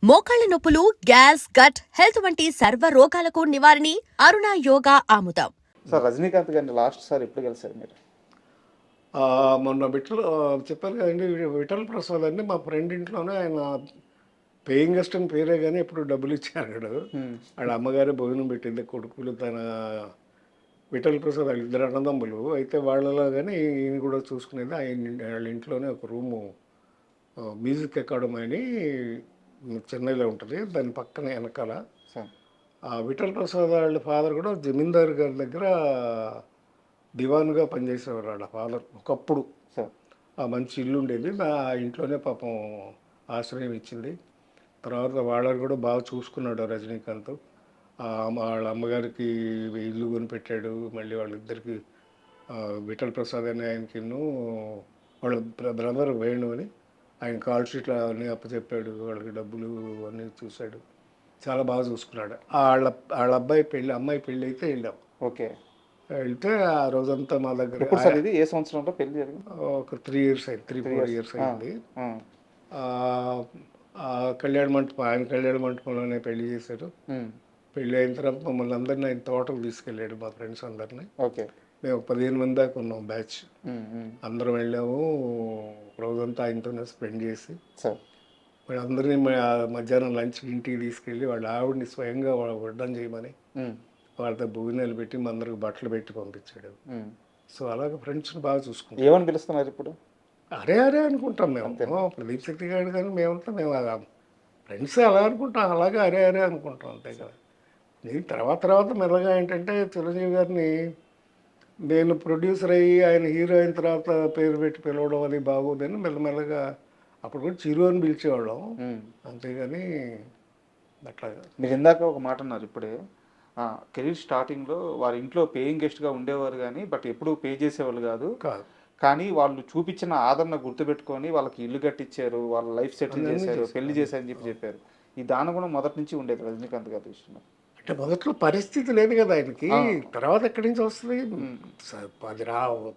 మోకాళ్ల నొప్పులు, gas, gut health వంటి సర్వ రోగాలకు నివారణి అరుణ యోగా ఆముదం. సార్ రజనీకాంత్ గారిని లాస్ట్ సార్ ఎప్పుడు కలిసారు మీరు? మొన్న చెప్పాను కదండి, విఠల్ ప్రసాద్ అని మా ఫ్రెండ్ ఇంట్లోనే ఆయన పేయింగ్ గెస్ట్ అని పేరే కానీ ఎప్పుడు డబ్బులు ఇచ్చాడు. వాళ్ళ అమ్మగారే భోజనం పెట్టింది, కొడుకులు తన విఠల్ ప్రసాద్ వాళ్ళ ఇద్దరు అన్నదమ్ములు. అయితే వాళ్ళలో కానీ ఈయన కూడా చూసుకునేది. వాళ్ళ ఇంట్లోనే ఒక రూము మ్యూజిక్ అకాడమీ అని చెన్నైలో ఉంటుంది, దాని పక్కనే వెనకాల. విఠల్ ప్రసాద్ వాళ్ళ ఫాదర్ కూడా జమీందార్ గారి దగ్గర దివాన్గా పనిచేసేవారు వాళ్ళ ఫాదర్ ఒకప్పుడు. ఆ మంచి ఇల్లు ఉండేది, ఆ ఇంట్లోనే పాపం ఆశ్రయం ఇచ్చింది. తర్వాత వాళ్ళని కూడా బాగా చూసుకున్నాడు రజనీకాంత్. వాళ్ళ అమ్మగారికి ఇల్లు కొనిపెట్టాడు. మళ్ళీ వాళ్ళిద్దరికి విఠల్ ప్రసాద్ అని ఆయనకి వాళ్ళ బ్రదర్ వేణు అని ఆయన కాల్ షీట్లు అన్నీ అప్పచెప్పాడు, వాళ్ళకి డబ్బులు అన్నీ చూశాడు, చాలా బాగా చూసుకున్నాడు. వాళ్ళ అమ్మాయి పెళ్ళి అయితే వెళ్ళాం. ఓకే, వెళ్తే ఆ రోజంతా మా దగ్గర. ఇది ఏ సంవత్సరంలో పెళ్లి జరిగింది? ఒక 3 years అయింది, 3-4 years అయింది. కళ్యాణ మంటపం, ఆయన కళ్యాణ మంటపంలోనే పెళ్లి చేశారు. పెళ్ళి అయిన తర్వాత మమ్మల్ని అందరినీ ఆయన తోటకు తీసుకెళ్ళాడు, మా ఫ్రెండ్స్ అందరినీ. ఓకే, మేము 15 మంది దాకా ఉన్నాం బ్యాచ్. అందరం వెళ్ళాము, రోజంతా ఆయనతోనే స్పెండ్ చేసి మరి అందరినీ మధ్యాహ్నం లంచ్ ఇంటికి తీసుకెళ్ళి వాళ్ళ ఆవిడని స్వయంగా వడ్డం చేయమని వాళ్ళతో భోజనాలు పెట్టి మా అందరికి బట్టలు పెట్టి పంపించాడు. సో అలాగే ఫ్రెండ్స్ని బాగా చూసుకుంటాం. ఏమని పిలుస్తున్నారు ఇప్పుడు? అరే అనుకుంటాం మేము. ప్రదీప్ శక్తి గారు కానీ మేమంతా మేము ఫ్రెండ్స్ అలా అనుకుంటాం, అలాగే అరే అనుకుంటాం, అంతే కదా. నేను తర్వాత మెల్లగా ఏంటంటే చిరంజీవి గారిని నేను ప్రొడ్యూసర్ అయ్యి ఆయన హీరో అయిన తర్వాత పేరు పెట్టి పిలవడం అది బాగోదని మెల్లమెల్లగా అప్పుడు కూడా చిరు అని పిలిచేవాళ్ళం, అంతేగాని అట్లాగా. మీరు ఇందాక ఒక మాట అన్నారు ఇప్పుడే, కెరీర్ స్టార్టింగ్లో వారి ఇంట్లో పేయింగ్ గెస్ట్గా ఉండేవారు కానీ బట్ ఎప్పుడు పే చేసేవాళ్ళు కాదు, కానీ వాళ్ళు చూపించిన ఆదరణ గుర్తుపెట్టుకొని వాళ్ళకి ఇల్లు కట్టించారు, వాళ్ళ లైఫ్ సెటిల్ చేశారు, పెళ్లి చేశారని చెప్పారు. ఈ దాని కూడా మొదటి నుంచి ఉండేది రజనీకాంత్ గారి విషయంలో. అంటే మొదట్లో పరిస్థితి లేదు కదా ఆయనకి, తర్వాత ఎక్కడి నుంచి వస్తుంది, అది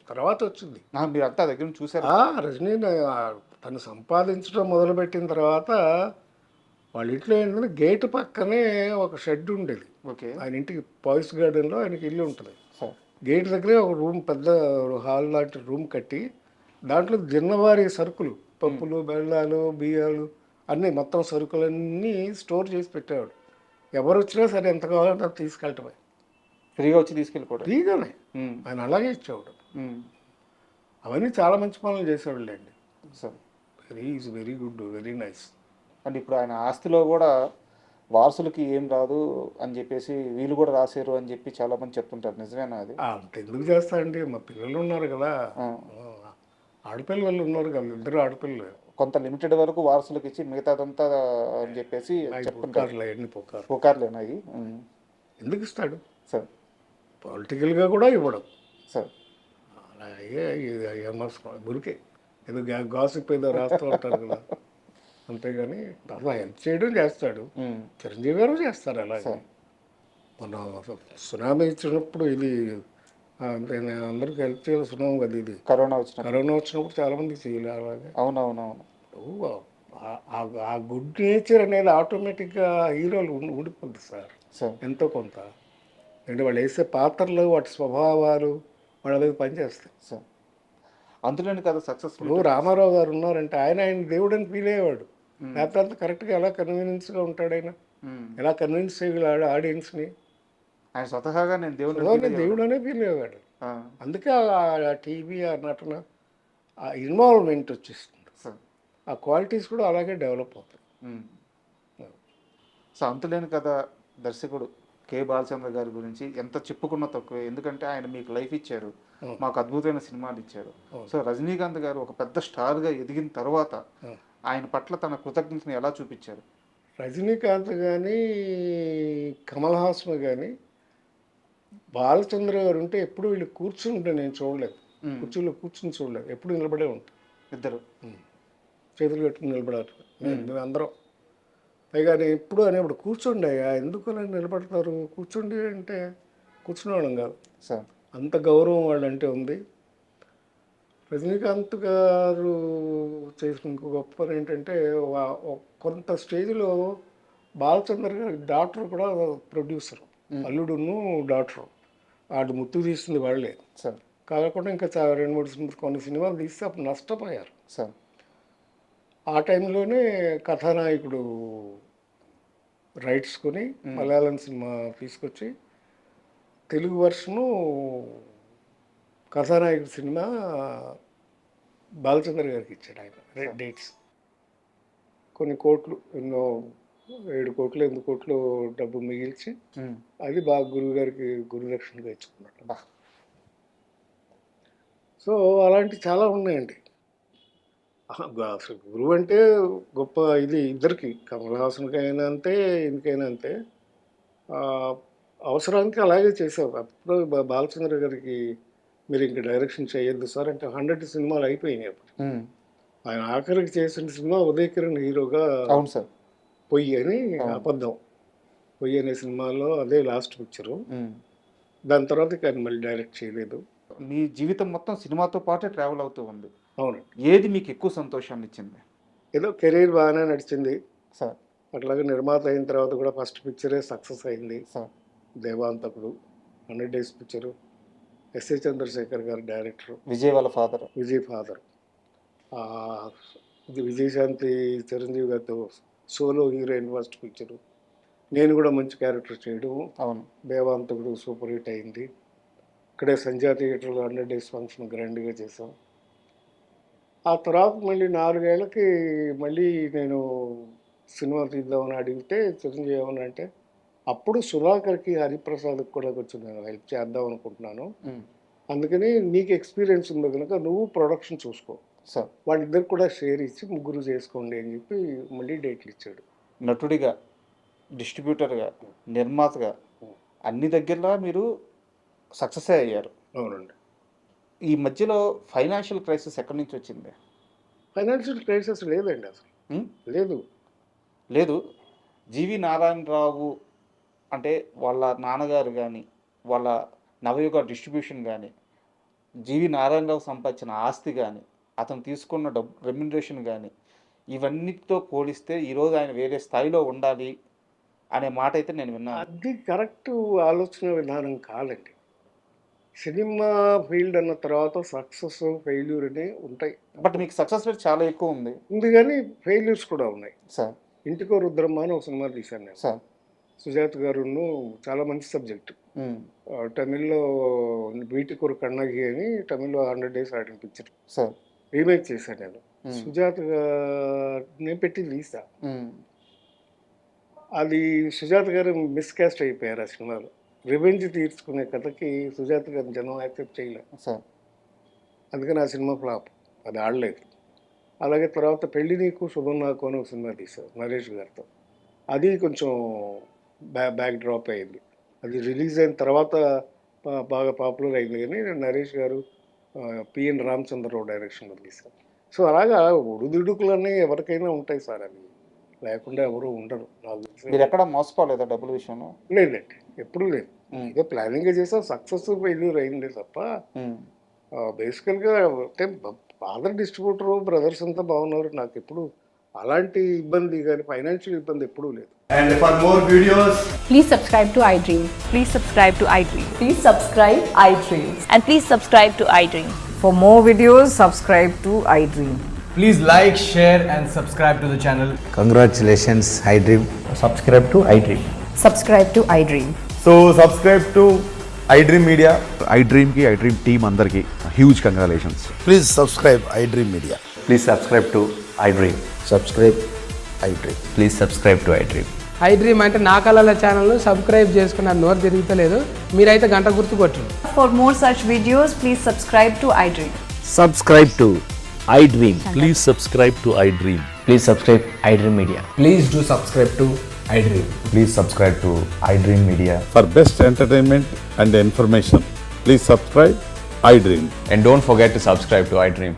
తర్వాత వచ్చింది. మీరు అంతా దగ్గర నుంచి చూసారు. రజనీ తను సంపాదించడం మొదలుపెట్టిన తర్వాత వాళ్ళ ఇంట్లో ఏంటంటే గేటు పక్కనే ఒక షెడ్ ఉండేది. ఓకే, ఆయన ఇంటికి పాయిస్ గార్డెన్లో ఆయనకి ఇల్లు ఉంటుంది. గేట్ దగ్గరే ఒక రూమ్, పెద్ద హాల్ లాంటి రూమ్ కట్టి దాంట్లో జిన్నవారి సరుకులు, పప్పులు, బెల్లాలు, బియ్యాలు అన్నీ మొత్తం సరుకులన్నీ స్టోర్ చేసి పెట్టేవాడు. ఎవరు వచ్చినా సరే ఎంత కావాలంటే అది తీసుకెళ్ళటమే, ఫ్రీగా వచ్చి తీసుకెళ్ళిపోవడం, ఫ్రీగానే ఆయన అలాగే ఇచ్చేవాడు. అవన్నీ చాలా మంచి పనులు చేసేవాళ్ళు అండి. Very good, very nice. And ఇప్పుడు ఆయన ఆస్తిలో కూడా వారసులకి ఏం రాదు అని చెప్పేసి వీళ్ళు కూడా రాశారు అని చెప్పి చాలా మంది చెప్తుంటారు, నిజమేనా అది? అంత ఎందుకు చేస్తారండి, మా పిల్లలు ఉన్నారు కదా, ఆడపిల్లలు ఉన్నారు కదా, 2 ఆడపిల్లలు. కొంత లిమిటెడ్ వరకు వారసులకు ఇచ్చి మిగతాదంతా అని చెప్పేసి చెప్తుంటారు. పుకార్లేనా అవి? ఎందుకు ఇస్తాడు సార్? పొలిటికల్గా కూడా ఇవ్వడం సార్, గురికే ఏదో గాసిప్ ఏదో రాస్తూ ఉంటారు కదా, అంతేగాని హెల్ప్ చేయడం చేస్తాడు. చిరంజీవి గారు చేస్తారు అలాగే. మన సునామీ ఇచ్చినప్పుడు ఇది అందరికి హెల్ప్ చేయాలి, సునామీ కదా ఇది, కరోనా వచ్చినప్పుడు చాలా మందికి చేయాలి అలాగే. అవునవునవును. ఆ గుడ్ నేచర్ అనేది ఆటోమేటిక్గా హీరోలు ఊడిపోద్ది సార్ ఎంతో కొంత. అంటే వాళ్ళు వేసే పాత్రలు, వాటి స్వభావాలు వాళ్ళ మీద పనిచేస్తాయి సార్. అందులోని కదా సక్సెస్ఫుల్. రామారావు గారు ఉన్నారంటే ఆయన దేవుడు అని ఫీల్ అయ్యేవాడు, లేకపోతే కరెక్ట్గా ఎలా కన్వీనియన్స్గా ఉంటాడు ఆయన, ఎలా కన్విన్స్ చేయగలడు ఆడియన్స్ని. ఆయన స్వతహాగా నేను దేవుడు అనే ఫీల్ అయ్యేవాడు. అందుకే ఆ టీవీ, ఆ నటన, ఆ ఇన్వాల్వ్మెంట్ వచ్చేస్తుంది, ఆ క్వాలిటీస్ కూడా అలాగే డెవలప్ అవుతాయి. సో అంతులేని కదా దర్శకుడు కె బాలచంద్ర గారి గురించి ఎంత చెప్పుకున్నా తక్కువే, ఎందుకంటే ఆయన మీకు లైఫ్ ఇచ్చారు, మాకు అద్భుతమైన సినిమాలు ఇచ్చారు. సో రజనీకాంత్ గారు ఒక పెద్ద స్టార్గా ఎదిగిన తర్వాత ఆయన పట్ల తన కృతజ్ఞతని ఎలా చూపించారు? రజనీకాంత్ కానీ, కమల్ హాసన్ కానీ, బాలచంద్ర గారు ఉంటే ఎప్పుడు వీళ్ళు కూర్చుని ఉంటే నేను చూడలేదు, కుర్చీలో కూర్చుని చూడలేదు, ఎప్పుడు నిలబడే ఉంటారు ఇద్దరు, చేతులు కట్టుకుని నిలబడారు. మేము అందరం పైగా ఎప్పుడు అనేప్పుడు కూర్చోండి అయ్యా, ఎందుకు అలా నిలబడతారు, కూర్చోండి అంటే కూర్చునేవాళ్ళం కాదు. అంత గౌరవం వాళ్ళంటే ఉంది. రజనీకాంత్ గారు చేసిన ఇంకో గొప్ప పని ఏంటంటే కొంత స్టేజ్లో బాలచంద్ర గారి డాక్టర్ కూడా ప్రొడ్యూసర్, అల్లుడును డాక్టర్, వాడు ముత్తు తీస్తుంది వాళ్ళే సార్. కాకుండా ఇంకా 2-3 కొన్ని సినిమాలు తీస్తే అప్పుడు నష్టపోయారు సార్. ఆ టైంలోనే కథానాయకుడు రైట్స్ కొని మలయాళం సినిమా తీసుకొచ్చి తెలుగు వర్షను కథానాయకుడు సినిమా బాలచంద్ర గారికి ఇచ్చాడు ఆయన. రెడ్ డేట్స్ కొన్ని కోట్లు, ఎన్నో 7 కోట్లు 8 కోట్లు డబ్బు మిగిల్చి అది బాగా గురువు గారికి గురుదక్షిణగా ఇచ్చుకున్నట్టు. సో అలాంటి చాలా ఉన్నాయండి. అసలు గురువు అంటే గొప్ప ఇది ఇద్దరికి, కమల్ హాసన్కి అయినా అంతే, ఎందుకైనా అంతే. అవసరానికి అలాగే చేసావు. అప్పుడు బాలచంద్ర గారికి మీరు ఇంక డైరెక్షన్ చేయొద్దు సార్ అంటే 100 సినిమాలు అయిపోయినాయి అప్పుడు. ఆయన ఆఖరికి చేసిన సినిమా ఉదయ్ కిరణ్ హీరోగా అవును సార్ పొయ్యి అని, అబద్ధం పొయ్యి అనే సినిమాలో అదే లాస్ట్ పిక్చరు. దాని తర్వాత ఆయన మళ్ళీ డైరెక్ట్ చేయలేదు. మీ జీవితం మొత్తం సినిమాతో పాటే ట్రావెల్ అవుతూ ఉంది. అవునండి. ఏది మీకు ఎక్కువ సంతోషాన్ని ఇచ్చింది? ఏదో కెరీర్ బాగానే నడిచింది సార్. అట్లాగే నిర్మాత అయిన తర్వాత కూడా ఫస్ట్ పిక్చరే సక్సెస్ అయింది sir. Devanthakudu 100 days picture, S A Chandrasekhar garu director, Vijay వాళ్ళ ఫాదర్, విజయ్ ఫాదర్. ఇది విజయశాంతి చిరంజీవి గారితో సోలో హీరోయిన్ ఫస్ట్ పిక్చరు, నేను కూడా మంచి క్యారెక్టర్ చేయడం. అవును. దేవాంతకుడు సూపర్ హిట్ అయింది. ఇక్కడే సంధ్యా థియేటర్లో 100 డేస్ ఫంక్షన్ గ్రాండ్గా చేసాం. ఆ తర్వాత మళ్ళీ 4 ఏళ్ళకి మళ్ళీ నేను సినిమా తీద్దామని అడిగితే చిరంజీవి ఏమన్నా అంటే, అప్పుడు సుధాకర్కి హరిప్రసాద్కి కూడా కొంచెం నేను హెల్ప్ చేద్దాం అనుకుంటున్నాను, అందుకని నీకు ఎక్స్పీరియన్స్ ఉంది కనుక నువ్వు ప్రొడక్షన్ చూసుకో, సార్ వాళ్ళిద్దరు కూడా షేర్ ఇచ్చి ముగ్గురు చేసుకోండి అని చెప్పి మళ్ళీ డేట్లు ఇచ్చాడు. నటుడిగా, డిస్ట్రిబ్యూటర్గా, నిర్మాతగా అన్ని దగ్గరలో మీరు సక్సెస్ అయ్యారు. అవునండి. ఈ మధ్యలో ఫైనాన్షియల్ క్రైసిస్ ఎక్కడి నుంచి వచ్చింది? ఫైనాన్షియల్ క్రైసిస్ లేదండి అసలు. లేదు లేదు. జీవి నారాయణరావు అంటే వాళ్ళ నాన్నగారు కానీ, వాళ్ళ నవయుగ డిస్ట్రిబ్యూషన్ కానీ, జీవి నారాయణరావు సంపాదించిన ఆస్తి కానీ, అతను తీసుకున్న రెమ్యునరేషన్ కానీ, ఇవన్నిటితో పోలిస్తే ఈరోజు ఆయన వేరే స్థాయిలో ఉండాలి అనే మాట అయితే నేను విన్నాను. అది కరెక్ట్ ఆలోచన విధానం కాదండి. సినిమా ఫీల్డ్ అన్న తర్వాత సక్సెస్ ఫెయిల్యూర్ అని ఉంటాయి. బట్ మీకు సక్సెస్ రేట్ చాలా ఎక్కువ ఉంది. ఉంది కానీ ఫెయిల్యూర్స్ కూడా ఉన్నాయి సార్. ఇంటికో రుద్రమ్మ అని ఒక సినిమా తీశాను నేను. సార్. సుజాత్ గారును, చాలా మంచి సబ్జెక్టు. తమిళ్లో వీటికొరు కన్నగి అని తమిళ్లో 100 డేస్ ఆడిన పిక్చర్ సార్ రీమేక్ చేశాను నేను. సుజాత్ నేను పెట్టి తీసా. అది సుజాత్ గారు మిస్కాస్ట్ అయిపోయారు ఆ సినిమాలో. రివెంజ్ తీర్చుకునే కథకి సుజాత్ గారు జనం యాక్సెప్ట్ చేయలేదు సార్. అందుకని ఆ సినిమా ఫ్లాప్, అది ఆడలేదు. అలాగే తర్వాత పెళ్లి నీకు శుభం నాకు అని ఒక సినిమా తీశారు నరేష్ గారితో. అది కొంచెం బ్యాక్ డ్రాప్ అయింది. అది రిలీజ్ అయిన తర్వాత బాగా పాపులర్ అయింది కానీ నరేష్ గారు పిఎన్ రామచంద్రరావు డైరెక్షన్లో తీశారు. సో అలాగా ఒడిదుడుకులన్నీ ఎవరికైనా ఉంటాయి సార్, అవి లేకుండా ఎవరు ఉండరు. మీరు ఎక్కడ మోసపోలేదా డబ్బుల విషయంలో? లేదండి, ఎప్పుడు లేదు. ఏదో ప్లానింగ్ చేసా, సక్సెస్ ఫెయిల్యూర్ అయింది తప్ప బేసికల్గా అంటే ఫాదర్ డిస్ట్రిబ్యూటర్, బ్రదర్స్ అంతా బాగున్నారు. నాకు ఎప్పుడు అలాంటి ఇబ్బంది కానీ ఫైనాన్షియల్ ఇబ్బంది ఎప్పుడూ లేదు. And for more videos, please subscribe to iDream. Please subscribe to iDream. Please subscribe iDream. And please subscribe to iDream. For more videos, subscribe to iDream. please like, share and subscribe to the channel. Congratulations, iDream. Subscribe to iDream. Subscribe to iDream. So subscribe to iDream Media. iDream ki iDream team andarki huge congratulations. Please subscribe iDream Media. Please subscribe to iDream. Subscribe iDream. Please subscribe to iDream. iDream అంటే నా కళల ఛానల్ను subscribe చేసుకున్న నోరు తిరుగుతలేదు, మీరైతే గంట గుర్తు కొట్టండి. For more such videos, please subscribe to iDream. Subscribe to iDream. Please subscribe to iDream. Please subscribe iDream Media. Please do subscribe to iDream. Please subscribe to iDream Media. For best entertainment and information, please subscribe iDream. And don't forget to subscribe to iDream.